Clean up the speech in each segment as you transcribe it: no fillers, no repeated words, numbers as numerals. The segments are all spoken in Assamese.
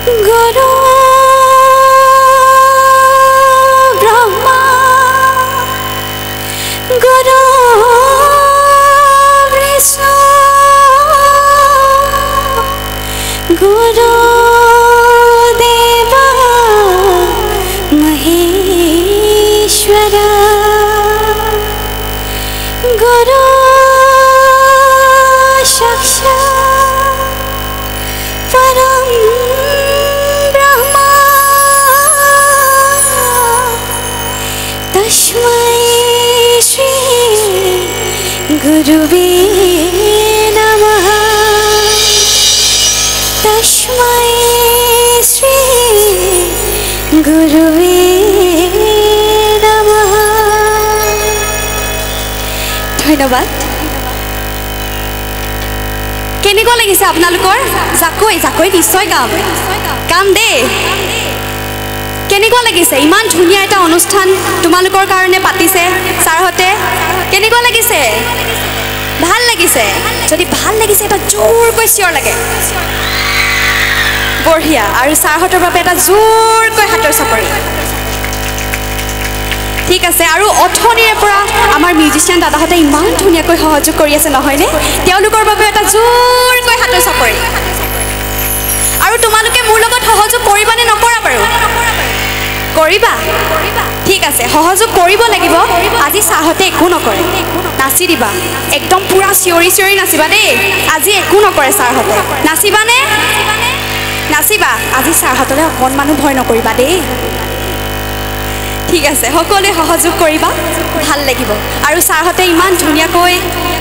গুৰু ব্ৰহ্মা গুৰু বিষ্ণু গুৰু দেৱ মহেশ্বৰ গুৰু সাক্ষাৎ পৰম ব্ৰহ্ম তস্मै শ্ৰী গুৰুবে নমঃ তস্मै শ্ৰী গুৰুবে নমঃ ধন্যবাদ কেনেকুৱা লাগিছে আপোনালোকৰ জাকৈ জাকৈ নিশ্চয় কাম দেই কেনেকুৱা লাগিছে ইমান ধুনীয়া এটা অনুষ্ঠান তোমালোকৰ কাৰণে পাতিছে ছাৰহঁতে কেনেকুৱা লাগিছে ভাল লাগিছে যদি ভাল লাগিছে এটা জোৰকৈ চিঞৰ লাগে বঢ়িয়া আৰু ছাৰহঁতৰ বাবে এটা জোৰকৈ হাতৰ চাপৰি ঠিক আছে আৰু অথনিৰে পৰা আমাৰ মিউজিচিয়ান দাদাহঁতে ইমান ধুনীয়াকৈ সহযোগ কৰি আছে নহয়নে তেওঁলোকৰ বাবে এটা জোৰকৈ হাতৰ চাপৰি আৰু তোমালোকে মোৰ লগত সহযোগ কৰিবানে নকৰা বাৰু কৰিবা ঠিক আছে সহযোগ কৰিব লাগিব আজি ছাৰহঁতে একো নকৰে নাচি দিবা একদম পুৰা চিঞৰি চিঞৰি নাচিবা দেই আজি একো নকৰে ছাৰহঁতে নাচিবানে নাচিবা আজি ছাৰহঁতলৈ অকণমানো ভয় নকৰিবা দেই ঠিক আছে সকলোৱে সহযোগ কৰিবা ভাল লাগিব আৰু ছাৰহঁতে ইমান ধুনীয়াকৈ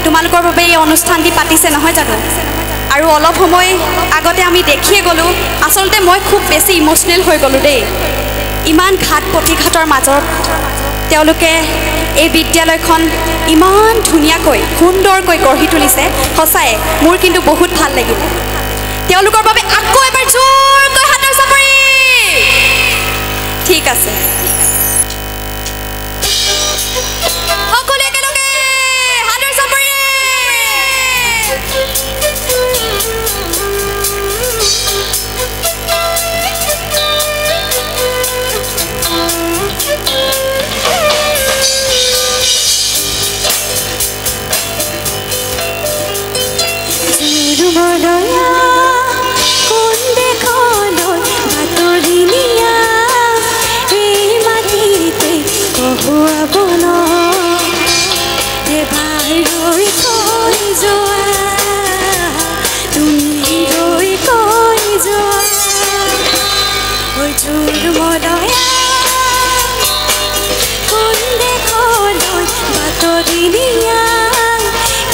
তোমালোকৰ বাবে এই অনুষ্ঠানটি পাতিছে নহয় জানো আৰু অলপ সময় আগতে আমি দেখিয়ে গ'লোঁ আচলতে মই খুব বেছি ইম'চনেল হৈ গ'লোঁ দেই ইমান ঘাট প্ৰতিঘাতৰ মাজত তেওঁলোকে এই বিদ্যালয়খন ইমান ধুনীয়াকৈ সুন্দৰকৈ গঢ়ি তুলিছে সঁচাই মোৰ কিন্তু বহুত ভাল লাগিল তেওঁলোকৰ বাবে আকৌ এবাৰ জোৰকৈ হাতৰ চাপৰি ঠিক আছে সকলোৱে একেলগে হাতৰ চাপৰি মনয়া কোন দেখলৈ বাতৰি নিয়া এই মাটিতে কহুৱাব ন এবাৰ ৰৈ কৈ যোৱা তুমি ৰৈ কৈ যোৱা ঐ জোৰ মনয়া কোন দেখলৈ বাতৰি নিয়া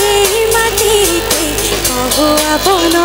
এই মাটিতে কহুৱাব ন